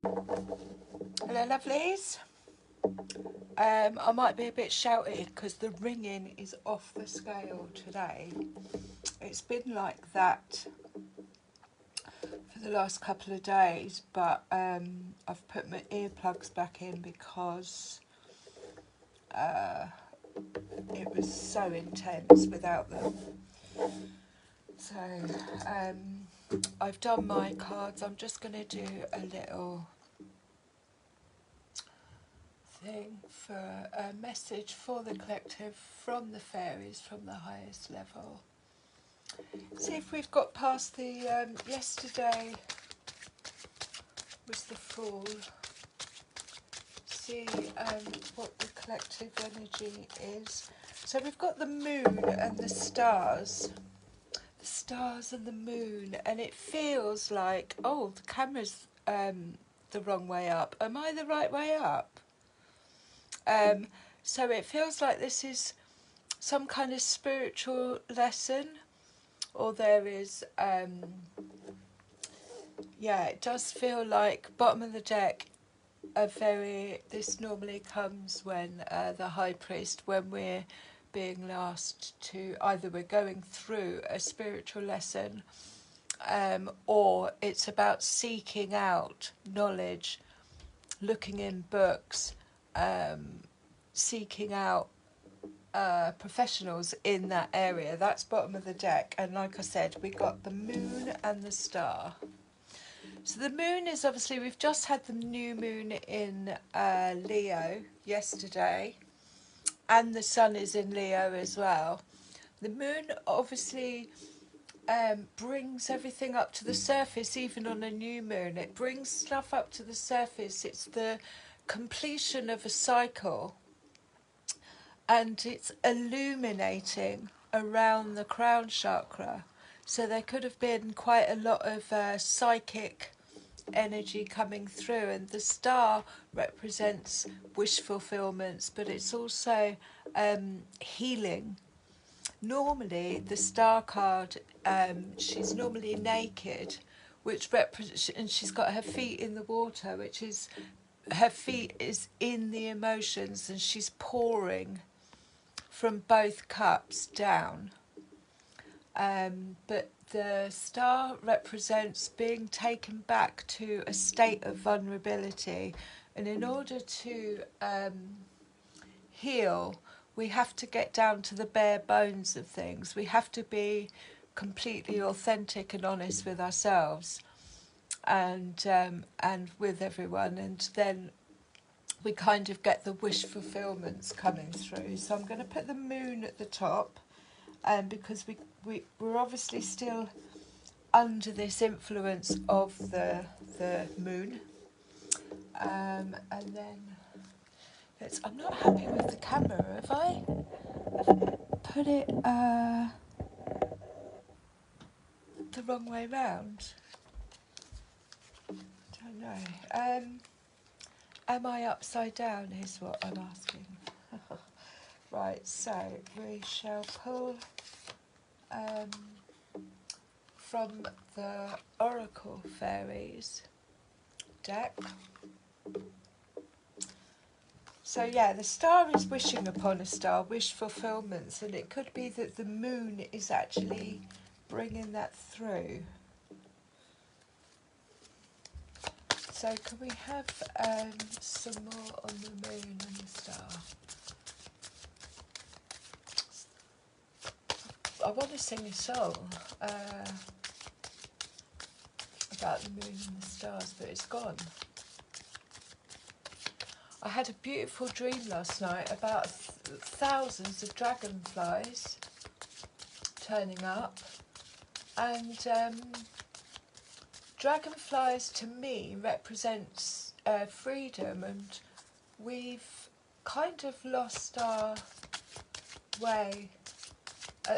Hello lovelies. I might be a bit shouty because the ringing is off the scale today. It's been like that for the last couple of days, but I've put my earplugs back in because it was so intense without them. So I've done my cards. I'm just going to do a little thing for a message for the collective from the fairies from the highest level. See if we've got past the yesterday was the Fool. See what the collective energy is. So we've got the moon and the stars and the moon, and it feels like, oh, the camera's the wrong way up. Am I the right way up? So it feels like this is some kind of spiritual lesson, or there is, yeah, it does feel like bottom of the deck. This normally comes when the high priest, when we're being asked to, either we're going through a spiritual lesson, or it's about seeking out knowledge, looking in books, seeking out professionals in that area. That's bottom of the deck. And like I said, we got the moon and the star. So the moon is obviously, we've just had the new moon in Leo yesterday, and the sun is in Leo as well. The moon obviously brings everything up to the surface, even on a new moon. It brings stuff up to the surface. It's the completion of a cycle, and it's illuminating around the crown chakra. So there could have been quite a lot of psychic energy coming through, and the star represents wish fulfillments, but it's also healing. Normally the star card, she's normally naked, which represents, and she's got her feet in the water, which is, her feet is in the emotions, and she's pouring from both cups down. But the star represents being taken back to a state of vulnerability, and in order to heal, we have to get down to the bare bones of things. We have to be completely authentic and honest with ourselves, and with everyone, and then we kind of get the wish fulfillments coming through. So I'm going to put the moon at the top, because we're obviously still under this influence of the moon, and then I'm not happy with the camera. Have I put it the wrong way round? Don't know. Am I upside down is what I'm asking. Right, so we shall pull from the Oracle Fairies deck. So yeah, the star is wishing upon a star, wish fulfillments, and it could be that the moon is actually bringing that through. So can we have some more on the moon and the star? I want to sing a song about the moon and the stars, but it's gone. I had a beautiful dream last night about thousands of dragonflies turning up, and dragonflies to me represents freedom, and we've kind of lost our way.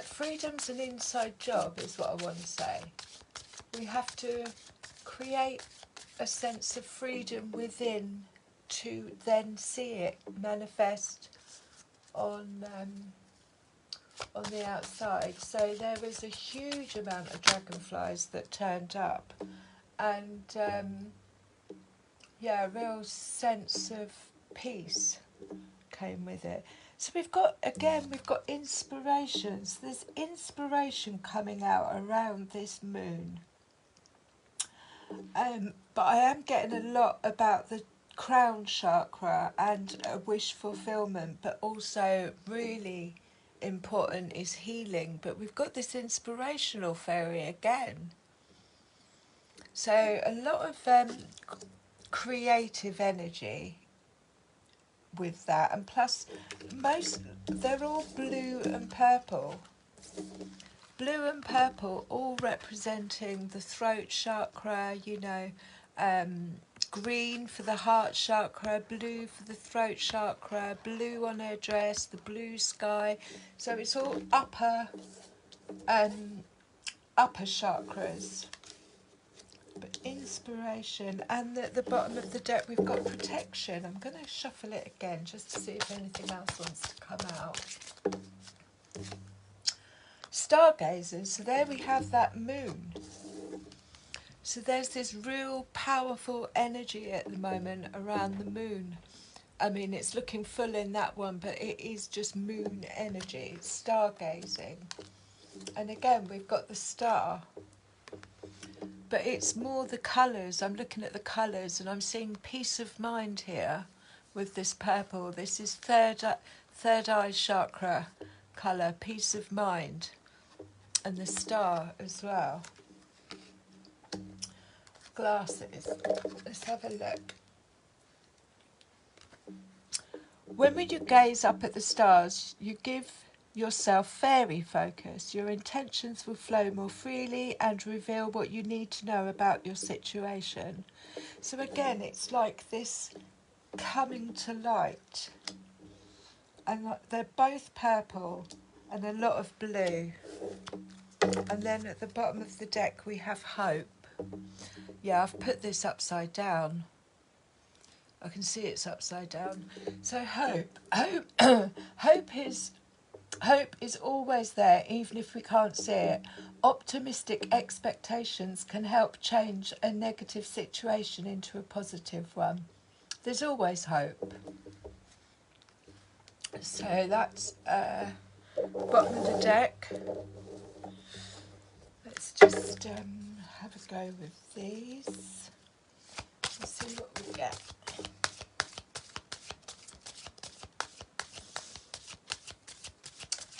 Freedom's an inside job is what I want to say. We have to create a sense of freedom within to then see it manifest on the outside. So there was a huge amount of dragonflies that turned up, and yeah, a real sense of peace came with it. So we've got, again, we've got inspirations. There's inspiration coming out around this moon. But I am getting a lot about the crown chakra and wish fulfillment, but also really important is healing. But we've got this inspirational fairy again. So a lot of creative energy with that, and plus they're all blue and purple. Blue and purple all representing the throat chakra, you know, green for the heart chakra, blue for the throat chakra, blue on her dress, the blue sky. So it's all upper chakras. But inspiration, and at the bottom of the deck we've got protection. I'm going to shuffle it again just to see if anything else wants to come out. Stargazers, so there we have that moon. So there's this real powerful energy at the moment around the moon. I mean, it's looking full in that one, but it is just moon energy, it's stargazing. And again, we've got the star. But it's more the colours. I'm looking at the colours and I'm seeing peace of mind here with this purple. This is third eye chakra colour, peace of mind. And the star as well. Glasses. Let's have a look. When you gaze up at the stars, you give yourself fairy focus. Your intentions will flow more freely and reveal what you need to know about your situation. So again, it's like this coming to light. And they're both purple and a lot of blue. And then at the bottom of the deck we have hope. Yeah, I've put this upside down. I can see it's upside down. So hope is always there, even if we can't see it. Optimistic expectations can help change a negative situation into a positive one. There's always hope. So that's bottom of the deck. Let's just have a go with these. Let's see what we get.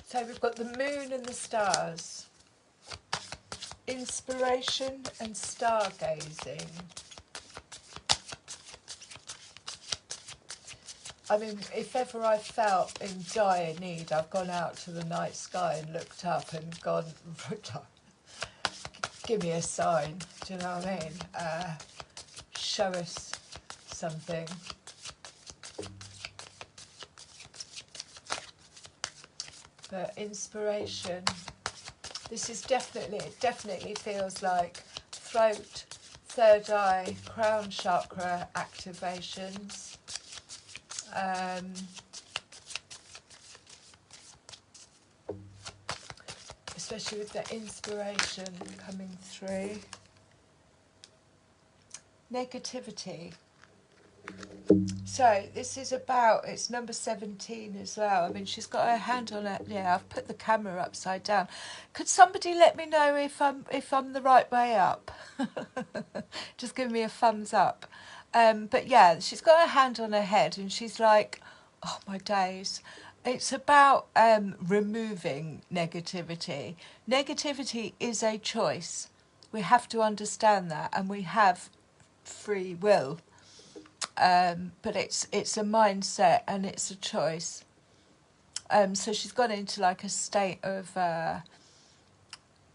So we've got the moon and the stars. Inspiration and stargazing. I mean, if ever I felt in dire need, I've gone out to the night sky and looked up and gone, give me a sign, do you know what I mean? Show us something. But inspiration, this is it definitely feels like throat, third eye, crown chakra activations. Especially with the inspiration coming through. Negativity. So this is about, it's number 17 as well. I mean, she's got her hand on it. Yeah, I've put the camera upside down. Could somebody let me know if I'm the right way up? Just give me a thumbs up. But yeah, she's got her hand on her head and she's like, oh my days. It's about removing negativity. Negativity is a choice. We have to understand that, and we have free will. But it's a mindset and it's a choice. So she's gone into like a state of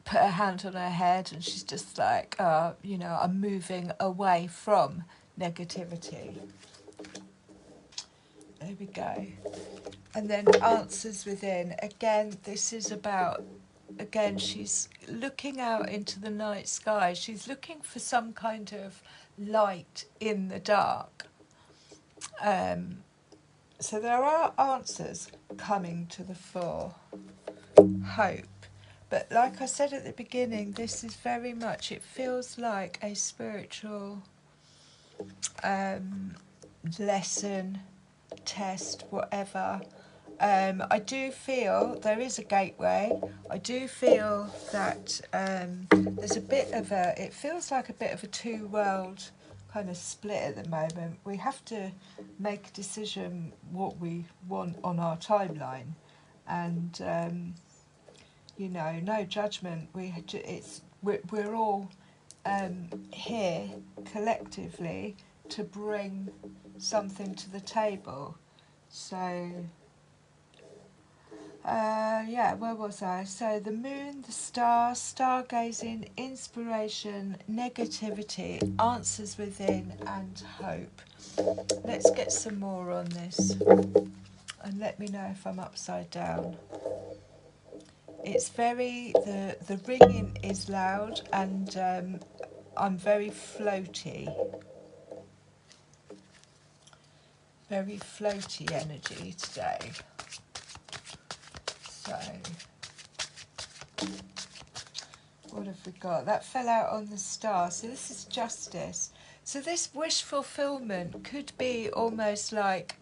put her hand on her head and she's just like, you know, I'm moving away from negativity. There we go. And then answers within. Again, this is about, again, she's looking out into the night sky. She's looking for some kind of light in the dark. So there are answers coming to the fore. Hope. But like I said at the beginning, this is very much, it feels like a spiritual lesson, test, whatever. I do feel there is a gateway. I do feel that there's a bit of a, it feels like a bit of a two-world kind of split at the moment. We have to make a decision what we want on our timeline, and you know, no judgment. We're all here collectively to bring something to the table. So yeah, where was I? So the moon, the star, stargazing, inspiration, negativity, answers within, and hope. Let's get some more on this, and let me know if I'm upside down. It's very, the ringing is loud, and I'm very floaty. Very floaty energy today. So what have we got? That fell out on the star. So this is justice. So this wish fulfillment could be almost like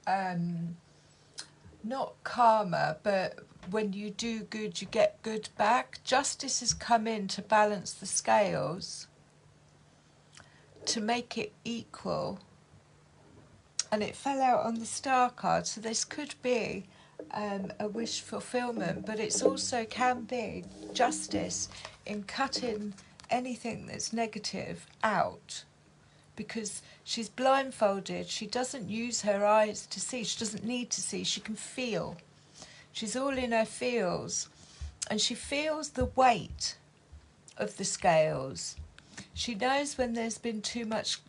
not karma, but when you do good, you get good back. Justice has come in to balance the scales, to make it equal. And it fell out on the star card. So this could be a wish fulfillment, but it's also can be justice in cutting anything that's negative out, because she's blindfolded. She doesn't use her eyes to see. She doesn't need to see. She can feel. She's all in her feels, and she feels the weight of the scales. She knows when there's been too much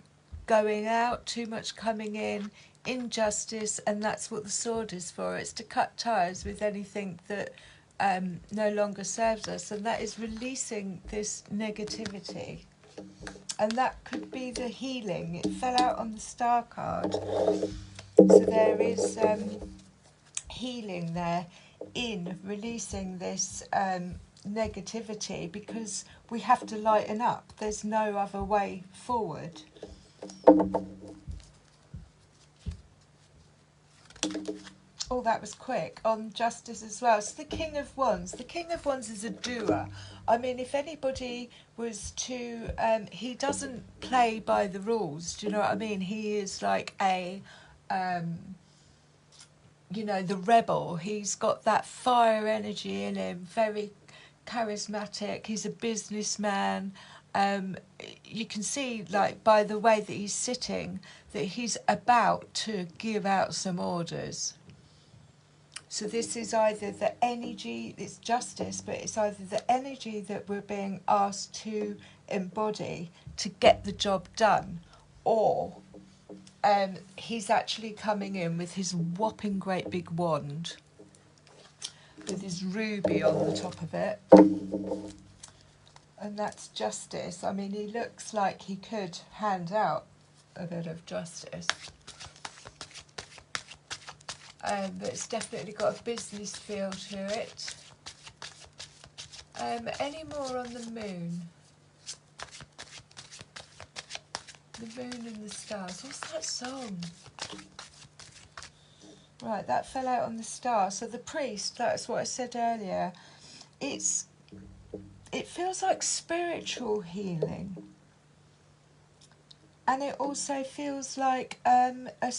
going out, too much coming in, injustice, and that's what the sword is for. It's to cut ties with anything that no longer serves us, and that is releasing this negativity. And that could be the healing. It fell out on the star card, so there is healing there in releasing this negativity, because we have to lighten up. There's no other way forward. Oh, that was quick. On justice as well. So the King of Wands. The King of Wands is a doer. I mean, if anybody was to... he doesn't play by the rules, do you know what I mean? He is like a... you know, the rebel. He's got that fire energy in him, very charismatic. He's a businessman. You can see, like, by the way that he's sitting, that he's about to give out some orders. So this is either the energy, it's justice, but it's either the energy that we're being asked to embody to get the job done, or he's actually coming in with his whopping great big wand with his ruby on the top of it. And that's justice. I mean, he looks like he could hand out a bit of justice. But it's definitely got a business feel to it. Any more on the moon? The moon and the stars. What's that song? Right, that fell out on the star. So the priest, that's what I said earlier. It feels like spiritual healing. And it also feels like a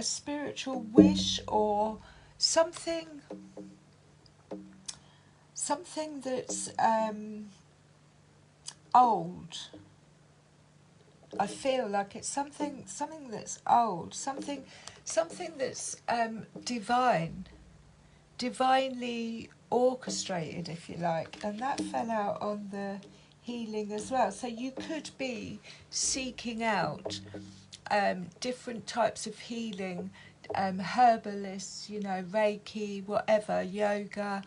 spiritual wish, or something that's old. I feel like it's something that's old, something that's divinely orchestrated, if you like. And that fell out on the healing as well. So you could be seeking out different types of healing, herbalists, you know, Reiki, whatever, yoga.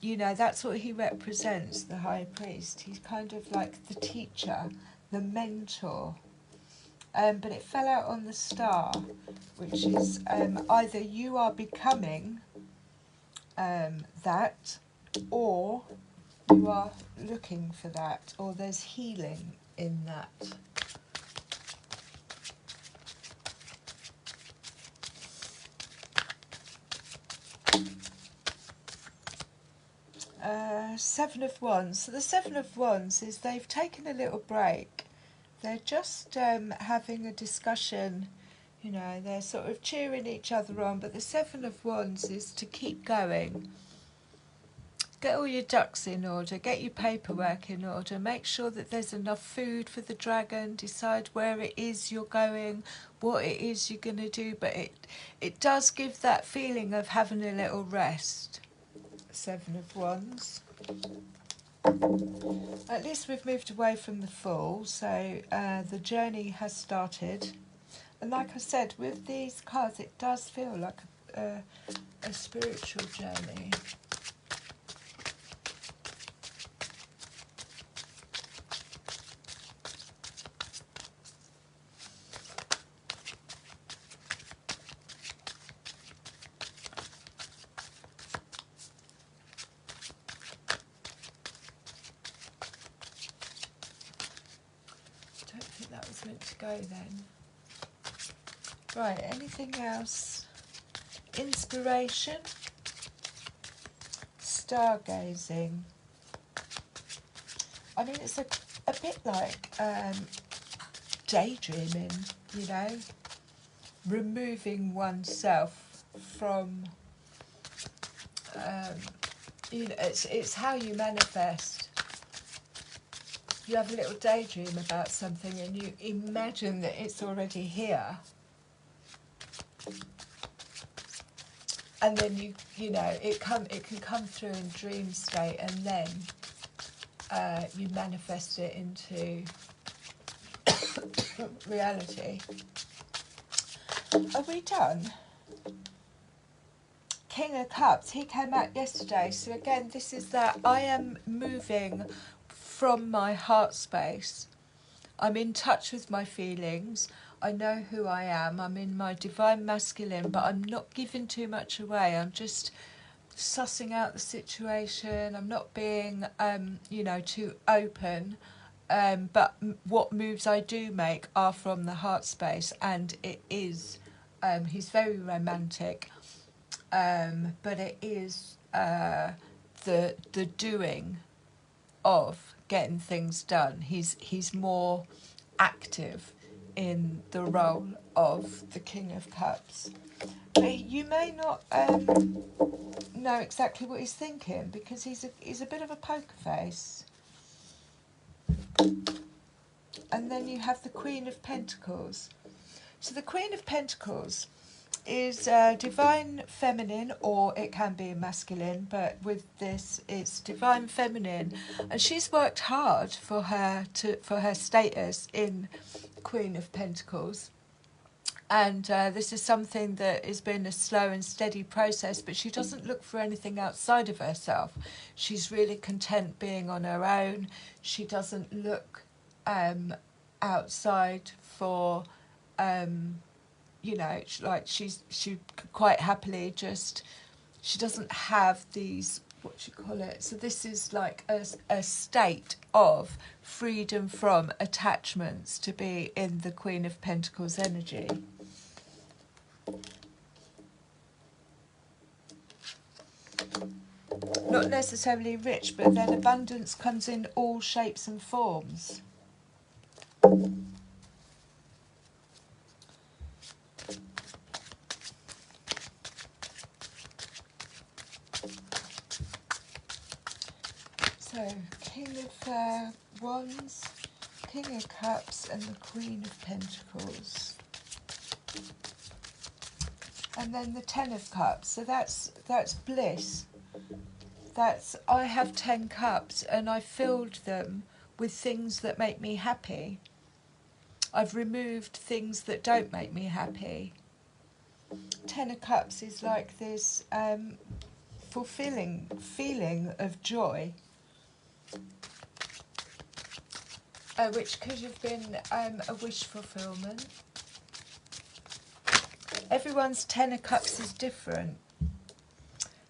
You know, that's what he represents, the high priest. He's kind of like the teacher, the mentor. But it fell out on the star, which is either you are becoming that, or you are looking for that, or there's healing in that. Seven of Wands. So the Seven of Wands is they've taken a little break. They're just having a discussion, you know, they're sort of cheering each other on, but the Seven of Wands is to keep going. Get all your ducks in order, get your paperwork in order, make sure that there's enough food for the dragon, decide where it is you're going, what it is you're going to do, but it does give that feeling of having a little rest. Seven of Wands. At least we've moved away from the Fool, so the journey has started. And like I said, with these cards, it does feel like a spiritual journey. I don't think that was meant to go then. Right, anything else? Inspiration, stargazing. I mean, it's a bit like daydreaming, you know, removing oneself from, you know, it's how you manifest. You have a little daydream about something and you imagine that it's already here. And then you know, it can come through in dream state, and then you manifest it into reality. Are we done? King of Cups, he came out yesterday. So again, this is that I am moving from my heart space. I'm in touch with my feelings. I know who I am. I'm in my divine masculine, but I'm not giving too much away. I'm just sussing out the situation. I'm not being, you know, too open. But what moves I do make are from the heart space, and it is, he's very romantic, but it is the doing of getting things done. He's more active in the role of the King of Cups. But you may not know exactly what he's thinking, because he's a bit of a poker face. And then you have the Queen of Pentacles. So the Queen of Pentacles is divine feminine, or it can be masculine, but with this it's divine feminine, and she's worked hard for her status in Queen of Pentacles. And this is something that has been a slow and steady process, but she doesn't look for anything outside of herself. She's really content being on her own. She doesn't look outside for, you know, like she quite happily just, she doesn't have these, what you call it. So this is like a state of freedom from attachments, to be in the Queen of Pentacles energy. Not necessarily rich, but then abundance comes in all shapes and forms. So, King of Wands, King of Cups, and the Queen of Pentacles. And then the Ten of Cups. So that's bliss. That's, I have 10 cups and I filled them with things that make me happy. I've removed things that don't make me happy. 10 of Cups is like this fulfilling feeling of joy, which could have been a wish fulfillment. Everyone's 10 of Cups is different.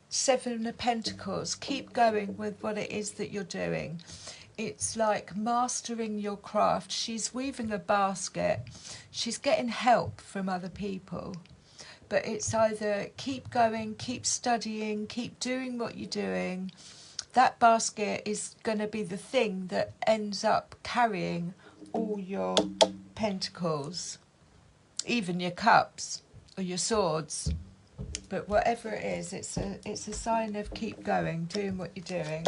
Seven of Pentacles, keep going with what it is that you're doing. It's like mastering your craft. She's weaving a basket. She's getting help from other people. But it's either keep going, keep studying, keep doing what you're doing, that basket is going to be the thing that ends up carrying all your pentacles, even your cups or your swords. But whatever it is, it's a sign of keep going, doing what you're doing.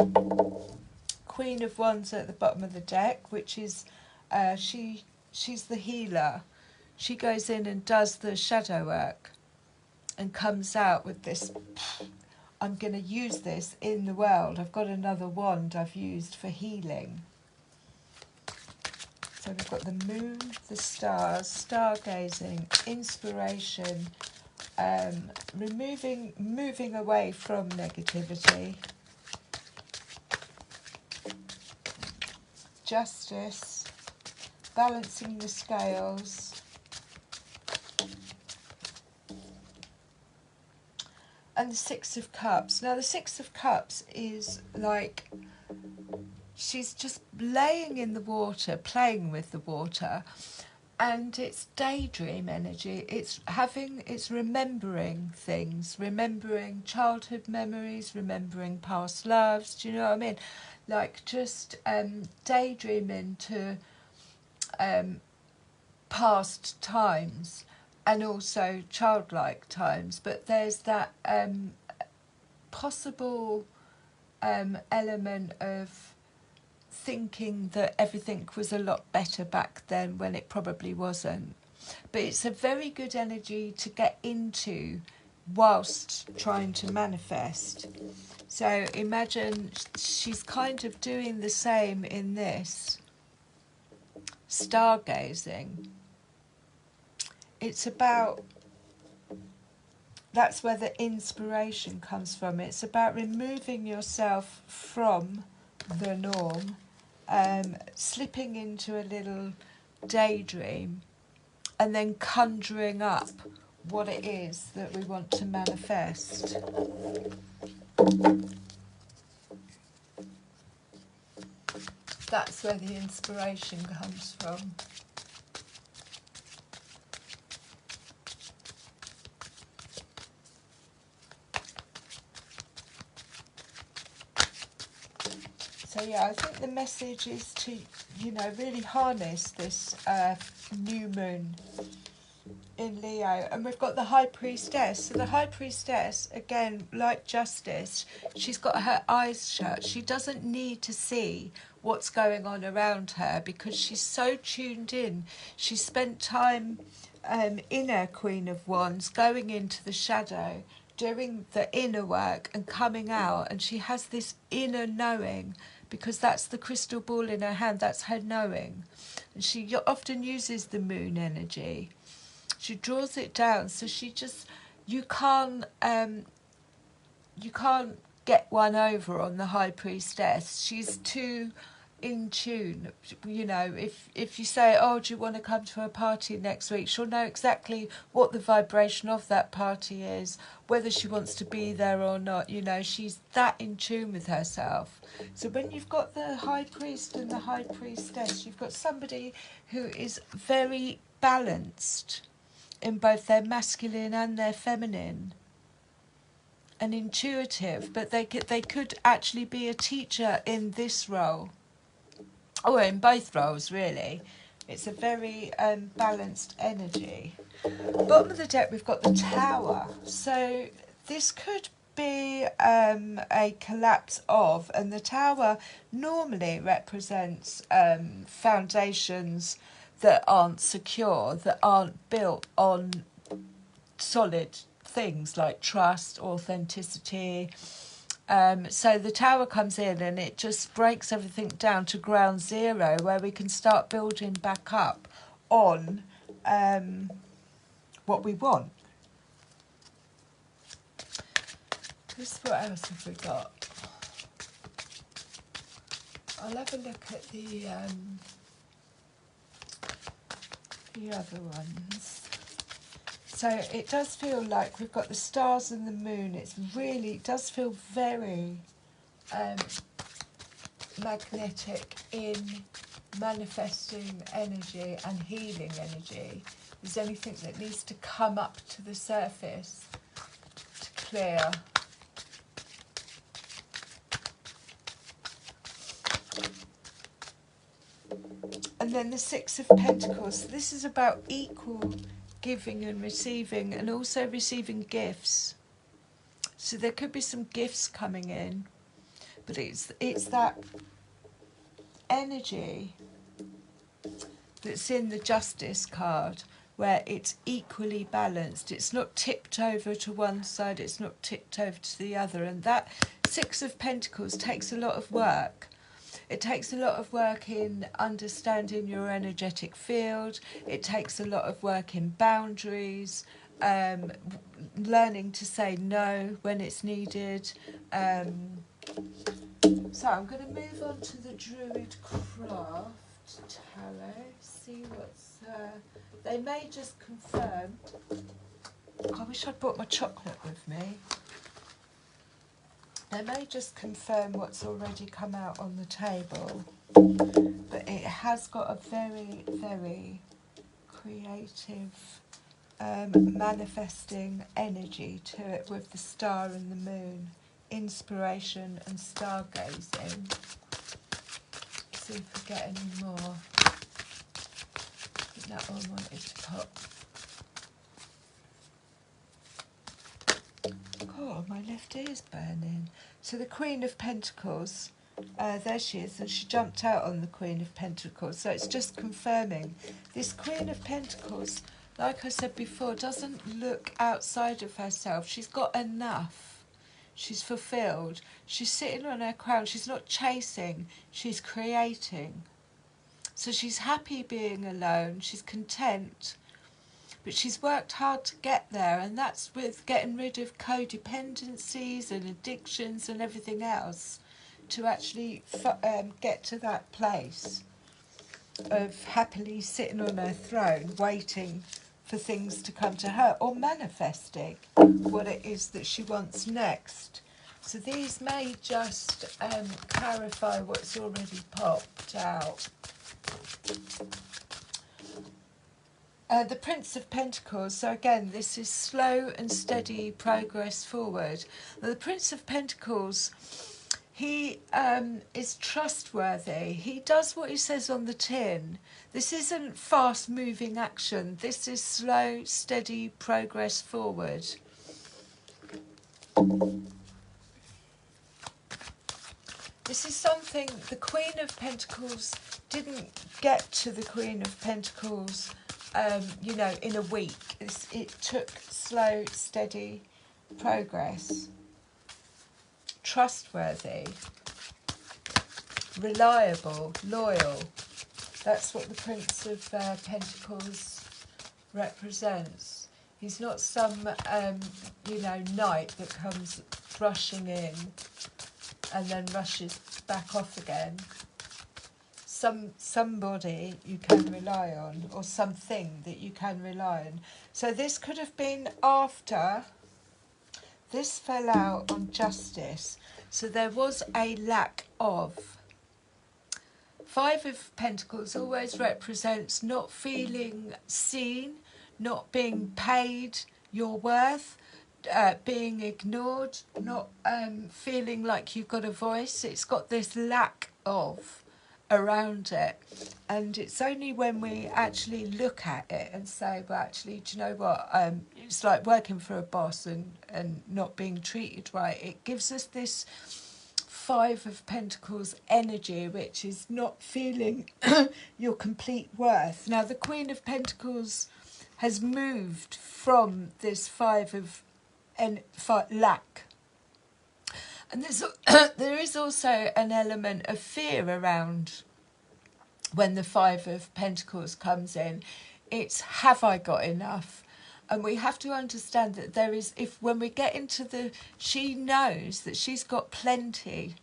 Queen of Wands at the bottom of the deck, which is she's the healer. She goes in and does the shadow work and comes out with this, I'm going to use this in the world. I've got another wand I've used for healing. So we've got the moon, the stars, stargazing, inspiration, moving away from negativity, justice, balancing the scales, and the Six of Cups. Now the Six of Cups is like she's just laying in the water, playing with the water, and it's daydream energy. It's remembering things, remembering childhood memories, remembering past loves. Do you know what I mean? Like just daydreaming to past times and also childlike times. But there's that possible element of thinking that everything was a lot better back then when it probably wasn't. But it's a very good energy to get into whilst trying to manifest. So imagine she's kind of doing the same in this stargazing. It's about, that's where the inspiration comes from. It's about removing yourself from the norm, slipping into a little daydream and then conjuring up what it is that we want to manifest. That's where the inspiration comes from. So yeah, I think the message is to, you know, really harness this new moon in Leo. And we've got the High Priestess. So the High Priestess, again, like Justice, she's got her eyes shut. She doesn't need to see what's going on around her because she's so tuned in. She spent time in her Queen of Wands, going into the shadow, doing the inner work and coming out. And she has this inner knowing, because that's the crystal ball in her hand, that's her knowing. And she often uses the moon energy. She draws it down, so she just, you can't get one over on the High Priestess. She's too in tune. You know, if you say, oh, do you want to come to a party next week, she'll know exactly what the vibration of that party is, whether she wants to be there or not. You know, she's that in tune with herself. So when you've got the High Priest and the High Priestess, you've got somebody who is very balanced in both their masculine and their feminine, and intuitive, but they could actually be a teacher in this role, or in both roles really. It's a very balanced energy. Bottom of the deck we've got the Tower. So this could be a collapse of, and the Tower normally represents foundations that aren't secure, that aren't built on solid things like trust, authenticity. So the Tower comes in and it just breaks everything down to ground zero, where we can start building back up on what we want. What else have we got? I'll have a look at the other ones. So it does feel like we've got the stars and the moon. It does feel very magnetic in manifesting energy and healing energy. Is anything that needs to come up to the surface to clear? And then the Six of Pentacles. This is about equal giving and receiving, and also receiving gifts. So there could be some gifts coming in, but it's that energy that's in the Justice card, where it's equally balanced. It's not tipped over to one side, it's not tipped over to the other. And that Six of Pentacles takes a lot of work. It takes a lot of work in understanding your energetic field. It takes a lot of work in boundaries, learning to say no when it's needed. So I'm going to move on to the Druid Craft Tarot. See what's... they may just confirm... I wish I'd brought my chocolate with me. They may just confirm what's already come out on the table, but it has got a very, very creative manifesting energy to it, with the star and the moon, inspiration and stargazing. See if we get any more. I think that one wanted to pop. Oh, my left ear's burning. So the Queen of Pentacles, there she is, and she jumped out on the Queen of Pentacles. So it's just confirming this Queen of Pentacles, like I said before, doesn't look outside of herself. She's got enough. She's fulfilled. She's sitting on her crown. She's not chasing. She's creating. So she's happy being alone. She's content. But she's worked hard to get there, and that's with getting rid of codependencies and addictions and everything else to actually get to that place of happily sitting on her throne waiting for things to come to her, or manifesting what it is that she wants next. So these may just clarify what's already popped out. The Prince of Pentacles, so again, this is slow and steady progress forward. Now, the Prince of Pentacles, he is trustworthy. He does what he says on the tin. This isn't fast-moving action. This is slow, steady progress forward. This is something the Queen of Pentacles didn't get to the Queen of Pentacles you know, in a week. It took slow, steady progress. Trustworthy, reliable, loyal. That's what the Prince of Pentacles represents. He's not some, you know, knight that comes rushing in and then rushes back off again. Somebody you can rely on, or something that you can rely on. So this could have been after this fell out on Justice. So there was a lack of. Five of Pentacles always represents not feeling seen, not being paid your worth, being ignored, not feeling like you've got a voice. It's got this lack of around it, and it's only when we actually look at it and say, well, actually, do you know what, it's like working for a boss and not being treated right. It gives us this Five of Pentacles energy, which is not feeling your complete worth. Now the Queen of Pentacles has moved from this five of lack. And there is also an element of fear around when the Five of Pentacles comes in. It's, have I got enough? And we have to understand that there is, when we get into she knows that she's got plenty.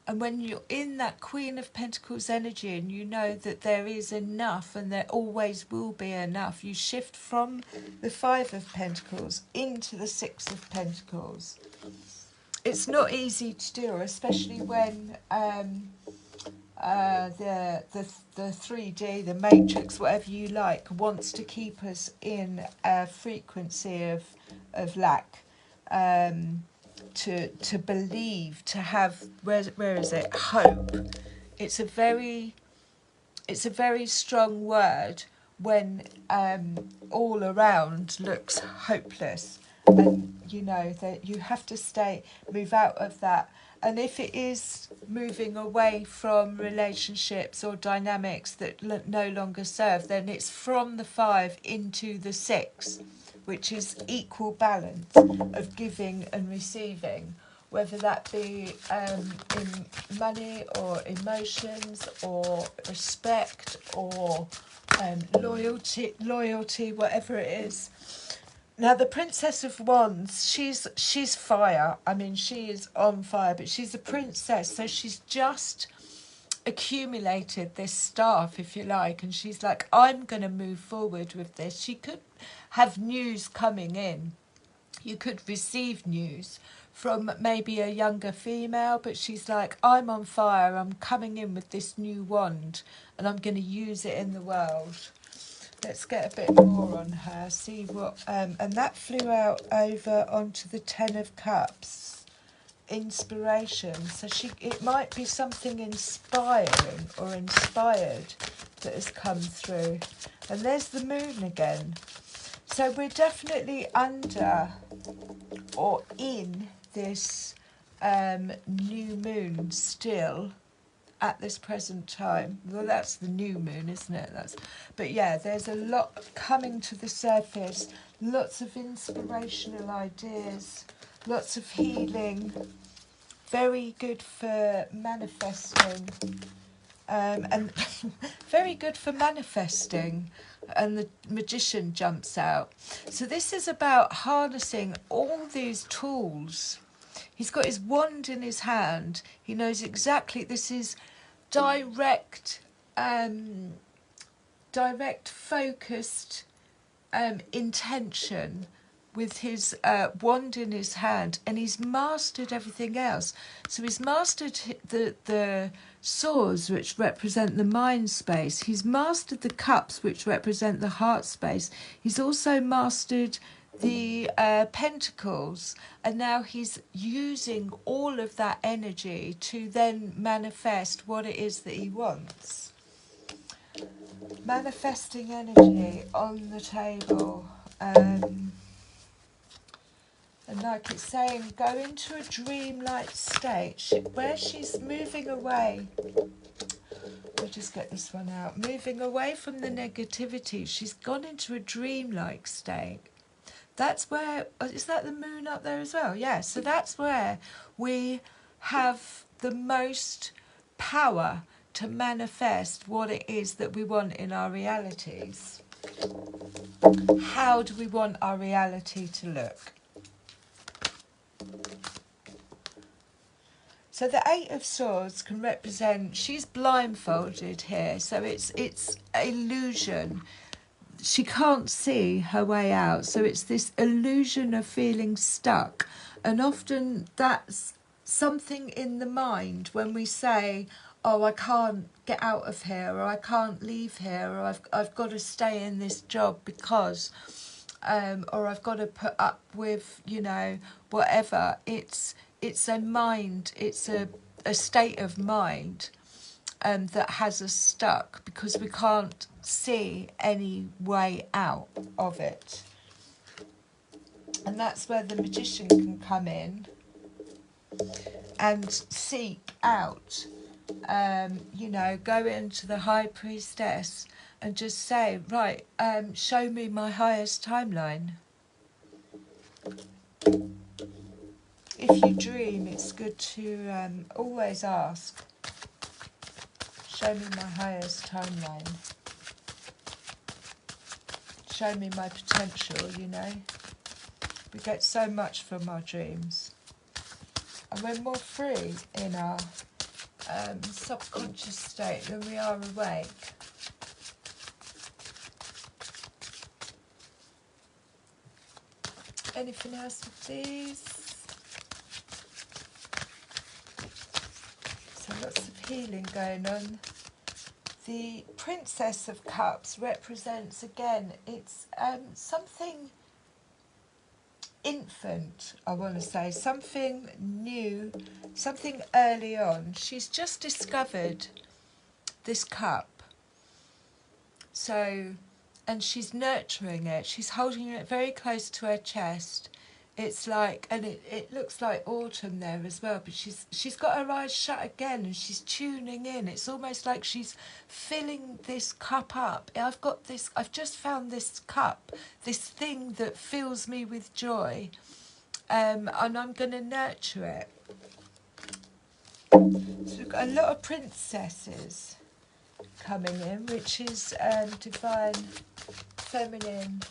And when you're in that Queen of Pentacles energy and you know that there is enough and there always will be enough, you shift from the Five of Pentacles into the Six of Pentacles. It's not easy to do, especially when the 3D, the matrix, whatever you like, wants to keep us in a frequency of lack, to believe, to have, where is it, hope. It's a very it's a very strong word when all around looks hopeless, and you know that you have to move out of that. And if it is moving away from relationships or dynamics that no longer serve, then it's from the 5 into the 6, which is equal balance of giving and receiving, whether that be in money or emotions or respect or loyalty, whatever it is. Now, the Princess of Wands, she's fire. I mean, she is on fire, but she's a princess, so she's just accumulated this staff, if you like, and she's like, I'm going to move forward with this. She could have news coming in. You could receive news from maybe a younger female, but she's like, I'm on fire. I'm coming in with this new wand, and I'm going to use it in the world. Let's get a bit more on her, see what... and that flew out over onto the 10 of Cups. Inspiration. So it might be something inspiring or inspired that has come through. And there's the moon again. So we're definitely under or in this new moon still at this present time. Well, that's the new moon, isn't it? But yeah, there's a lot coming to the surface, lots of inspirational ideas, lots of healing, very good for manifesting, and very good for manifesting. And the magician jumps out. So this is about harnessing all these tools. He's got his wand in his hand. He knows exactly, this is direct focused intention with his wand in his hand, and he's mastered everything else. So he's mastered the swords, which represent the mind space. He's mastered the cups, which represent the heart space. He's also mastered the pentacles, and now he's using all of that energy to then manifest what it is that he wants. Manifesting energy on the table. And like it's saying, go into a dreamlike state where she's moving away. We'll just get this one out. Moving away from the negativity. She's gone into a dreamlike state. That's where, is that the moon up there as well? Yeah, so that's where we have the most power to manifest what it is that we want in our realities. How do we want our reality to look? So the 8 of Swords can represent, she's blindfolded here, so it's illusion. She can't see her way out, so it's this illusion of feeling stuck. And often that's something in the mind when we say, oh, I can't get out of here, or I can't leave here, or I've got to stay in this job because, or I've got to put up with, you know, whatever. It's a mind, it's a state of mind that has us stuck because we can't see any way out of it. And that's where the magician can come in and seek out, you know, go into the high priestess and just say, right, show me my highest timeline. If you dream, it's good to always ask, show me my highest timeline. Show me my potential, you know. We get so much from our dreams. And we're more free in our subconscious state than we are awake. Anything else with these? So lots of healing going on. The Princess of Cups represents, again, it's something infant, I want to say, something new, something early on. She's just discovered this cup, So, and she's nurturing it. She's holding it very close to her chest. It's like, and it looks like autumn there as well, but she's got her eyes shut again and she's tuning in. It's almost like she's filling this cup up. I've just found this cup, this thing that fills me with joy, and I'm going to nurture it. So we've got a lot of princesses coming in, which is divine feminine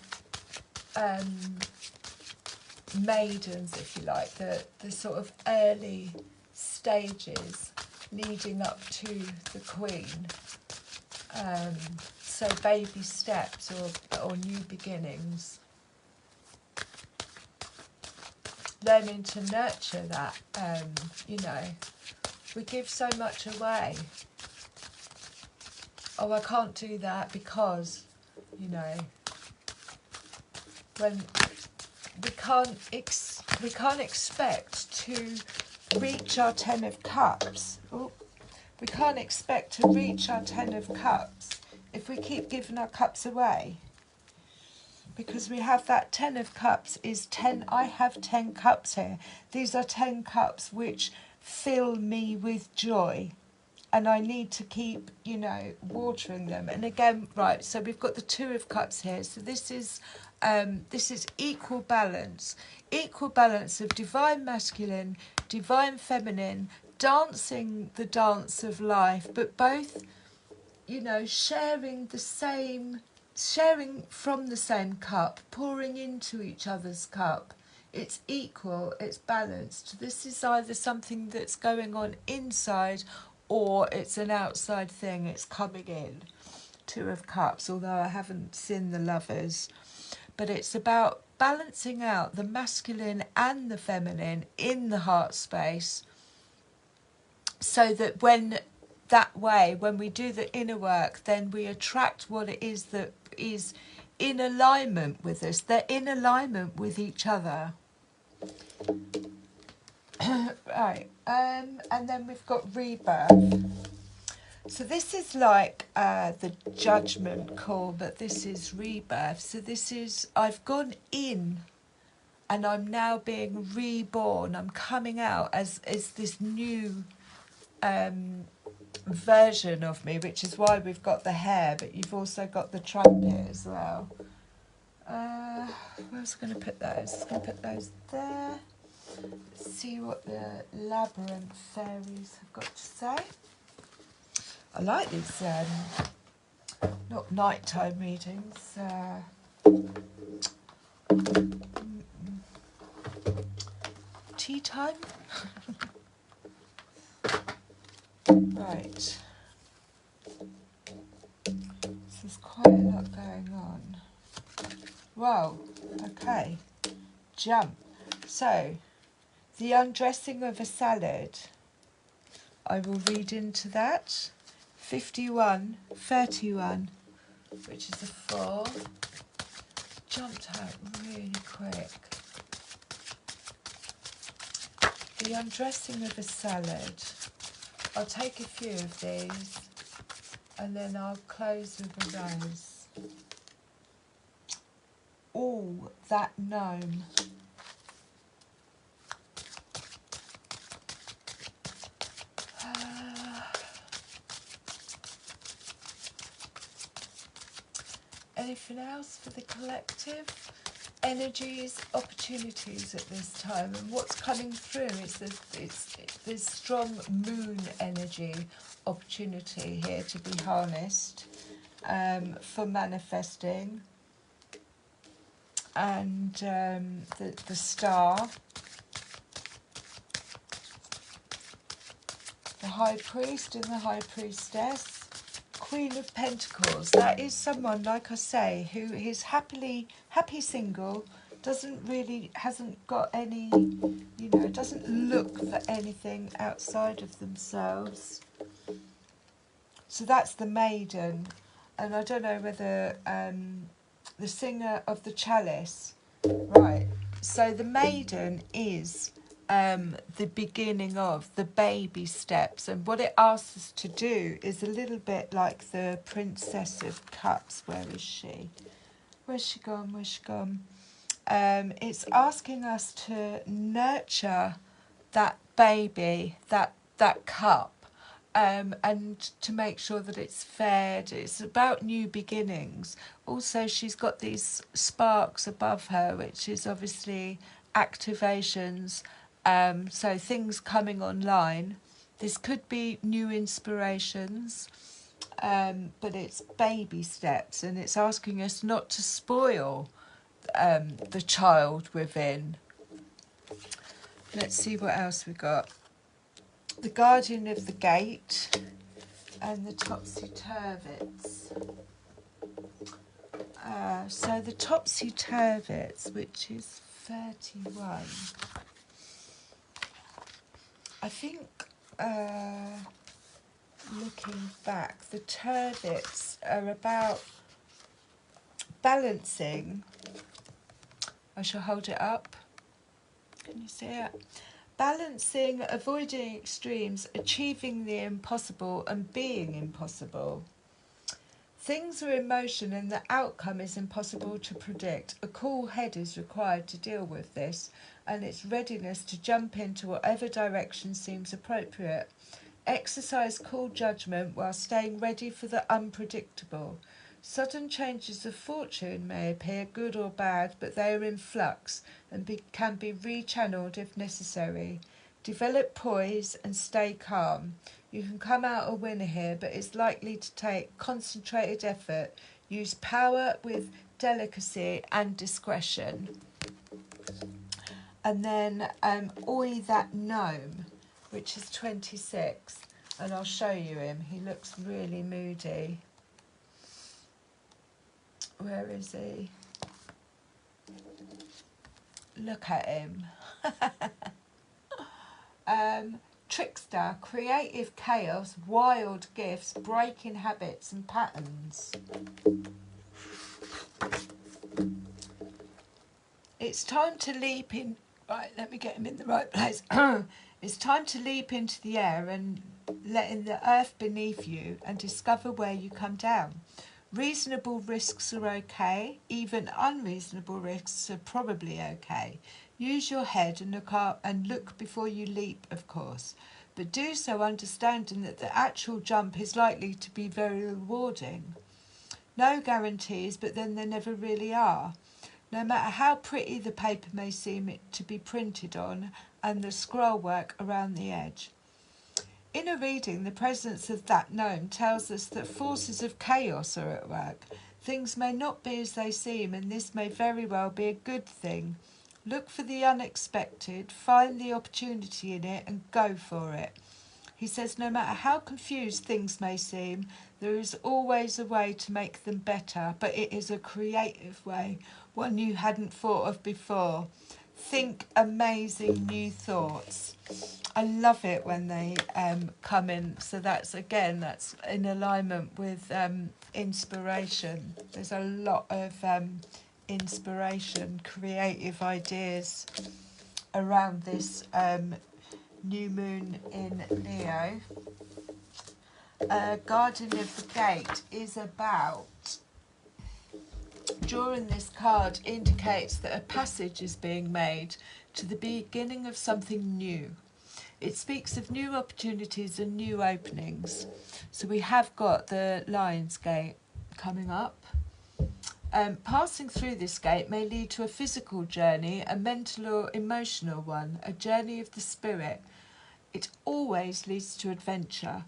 maidens, if you like, the sort of early stages leading up to the queen. So baby steps or new beginnings. Learning to nurture that, you know, we give so much away. Oh, I can't do that because, you know, when we can't expect to reach our 10 of cups. Oh, we can't expect to reach our 10 of cups if we keep giving our cups away. Because we have that 10 of cups is 10, I have 10 cups here. These are 10 cups which fill me with joy. And I need to keep, you know, watering them. And again, right, so we've got the 2 of cups here. So this is equal balance of divine masculine, divine feminine, dancing the dance of life, but both, you know, sharing from the same cup, pouring into each other's cup. It's equal, it's balanced. This is either something that's going on inside or it's an outside thing, it's coming in. 2 of cups, although I haven't seen the lovers. But it's about balancing out the masculine and the feminine in the heart space, so that when we do the inner work, then we attract what it is that is in alignment with us. They're in alignment with each other. Right, and then we've got rebirth. So this is like the judgment call, but this is rebirth. So this is, I've gone in and I'm now being reborn. I'm coming out as this new version of me, which is why we've got the hair, but you've also got the trumpet as well. Where was I going to put those? I'm going to put those there. Let's see what the labyrinth fairies have got to say. I like these, not nighttime readings. Tea time? Right. So there's quite a lot going on. Wow, okay. Jump. So, the undressing of a salad. I will read into that. 51, 31, which is a 4. Jumped out really quick. The undressing of a salad. I'll take a few of these and then I'll close with a rose. Oh, that gnome. Anything else for the collective? Energies, opportunities at this time, and what's coming through is there's strong moon energy, opportunity here to be harnessed for manifesting, and the star, the high priest and the high priestess. Queen of Pentacles, that is someone, like I say, who is happy single, hasn't got any, you know, doesn't look for anything outside of themselves. So that's the maiden. And I don't know whether the singer of the chalice, right, so the maiden is the beginning of the baby steps, and what it asks us to do is a little bit like the Princess of Cups. Where is she? Where's she gone? Where's she gone? It's asking us to nurture that baby, that cup, and to make sure that it's fed. It's about new beginnings. Also, she's got these sparks above her, which is obviously activations, so things coming online. This could be new inspirations, but it's baby steps, and it's asking us not to spoil the child within. Let's see what else we got. The Guardian of the Gate and the Topsy-Turvets. So the Topsy-Turvets, which is 31. I think, looking back, the Turvets are about balancing. I shall hold it up. Can you see it? Balancing, avoiding extremes, achieving the impossible and being impossible. Things are in motion and the outcome is impossible to predict. A cool head is required to deal with this, and its readiness to jump into whatever direction seems appropriate. Exercise cool judgment while staying ready for the unpredictable. Sudden changes of fortune may appear good or bad, but they are in flux and can be rechanneled if necessary. Develop poise and stay calm. You can come out a winner here, but it's likely to take concentrated effort. Use power with delicacy and discretion. And then Oi That Gnome, which is 26. And I'll show you him. He looks really moody. Where is he? Look at him. Trickster, creative chaos, wild gifts, breaking habits and patterns. It's time to leap in. Right, let me get him in the right place. It's time to leap into the air and let in the earth beneath you and discover where you come down. Reasonable risks are okay. Even unreasonable risks are probably okay. Use your head and look before you leap, of course, but do so understanding that the actual jump is likely to be very rewarding. No guarantees, but then there never really are. No matter how pretty the paper may seem to be printed on and the scroll work around the edge. In a reading, the presence of that gnome tells us that forces of chaos are at work. Things may not be as they seem, and this may very well be a good thing. Look for the unexpected, find the opportunity in it, and go for it. He says no matter how confused things may seem, there is always a way to make them better, but it is a creative way, one you hadn't thought of before. Think amazing new thoughts. I love it when they come in. So that's in alignment with inspiration. There's a lot of inspiration, creative ideas around this new moon in Leo. Guardian of the Gate is about, drawing this card indicates that a passage is being made to the beginning of something new. It speaks of new opportunities and new openings. So we have got the Lion's Gate coming up. Passing through this gate may lead to a physical journey, a mental or emotional one, a journey of the spirit. It always leads to adventure.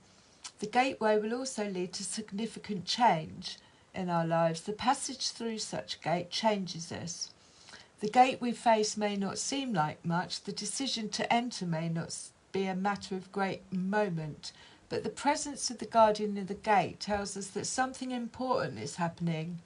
The gateway will also lead to significant change in our lives. The passage through such a gate changes us. The gate we face may not seem like much. The decision to enter may not be a matter of great moment. But the presence of the guardian of the gate tells us that something important is happening.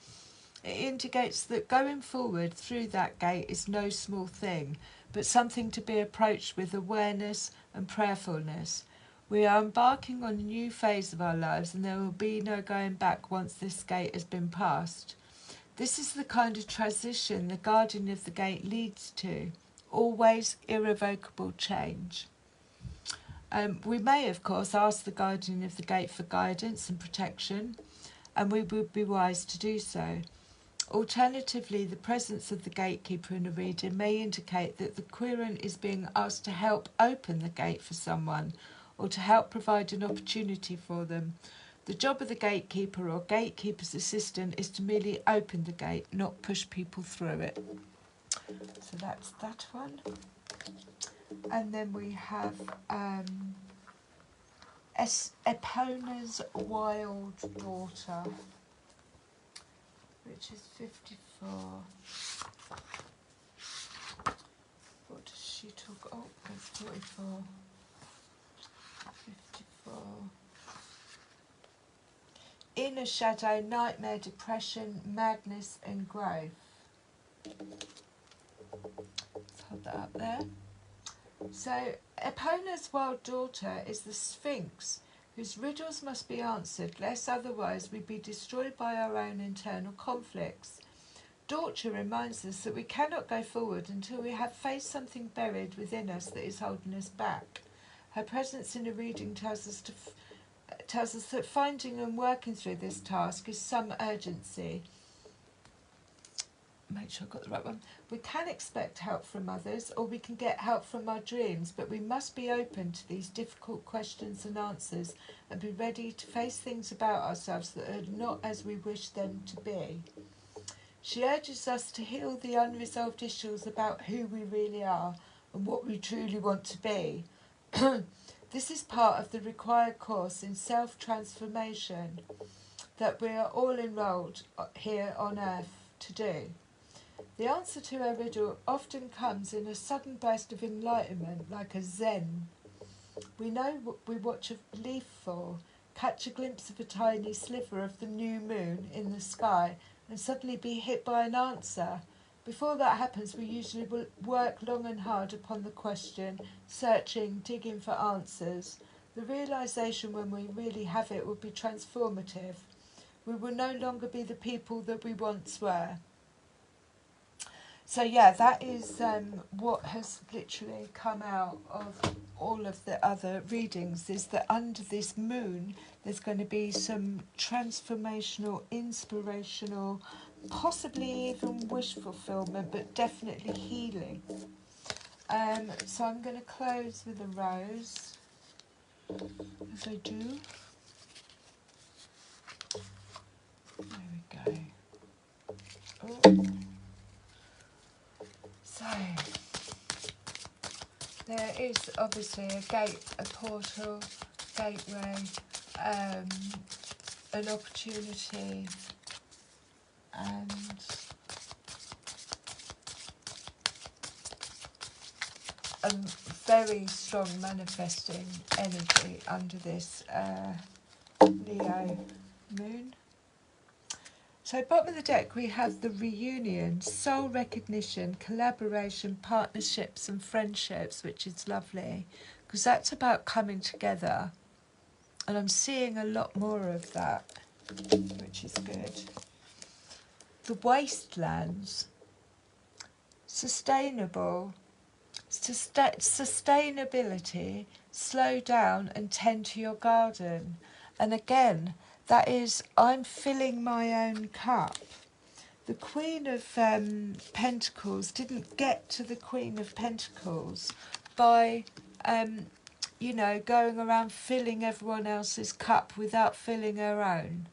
It indicates that going forward through that gate is no small thing, but something to be approached with awareness and prayerfulness. We are embarking on a new phase of our lives, and there will be no going back once this gate has been passed. This is the kind of transition the guardian of the gate leads to, always irrevocable change. We may, of course, ask the guardian of the gate for guidance and protection, and we would be wise to do so. Alternatively, the presence of the gatekeeper in a reading may indicate that the querent is being asked to help open the gate for someone, or to help provide an opportunity for them. The job of the gatekeeper or gatekeeper's assistant is to merely open the gate, not push people through it. So that's that one. And then we have Epona's Wild Daughter, which is 54. What does she talk? Oh, that's 44. 54. Inner shadow, nightmare, depression, madness and growth. Let's hold that up there. So, Epona's Wild Daughter is the Sphinx, whose riddles must be answered, lest otherwise we be destroyed by our own internal conflicts. Daughter reminds us that we cannot go forward until we have faced something buried within us that is holding us back. Her presence in a reading tells us that finding and working through this task is some urgency. Make sure I got the right one. We can expect help from others, or we can get help from our dreams, but we must be open to these difficult questions and answers and be ready to face things about ourselves that are not as we wish them to be. She urges us to heal the unresolved issues about who we really are and what we truly want to be. This is part of the required course in self-transformation that we are all enrolled here on earth to do. The answer to her riddle often comes in a sudden burst of enlightenment, like a zen. We know what we watch a leaf fall, catch a glimpse of a tiny sliver of the new moon in the sky, and suddenly be hit by an answer. Before that happens, we usually will work long and hard upon the question, searching, digging for answers. The realisation when we really have it will be transformative. We will no longer be the people that we once were. So yeah, that is what has literally come out of all of the other readings, is that under this moon there's going to be some transformational, inspirational, possibly even wish fulfillment, but definitely healing. So I'm going to close with a rose, as I do. There we go. Oh. So, there is obviously a gate, a portal, gateway, an opportunity, and a very strong manifesting energy under this Leo moon. So bottom of the deck we have the reunion, soul recognition, collaboration, partnerships and friendships, which is lovely because that's about coming together, and I'm seeing a lot more of that, which is good. The wastelands, sustainability, slow down and tend to your garden. And again, that is, I'm filling my own cup. The Queen of Pentacles didn't get to the Queen of Pentacles by, going around filling everyone else's cup without filling her own.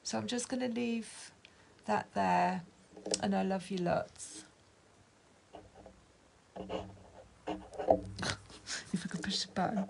So I'm just going to leave that there, and I love you lots. If I could push the button.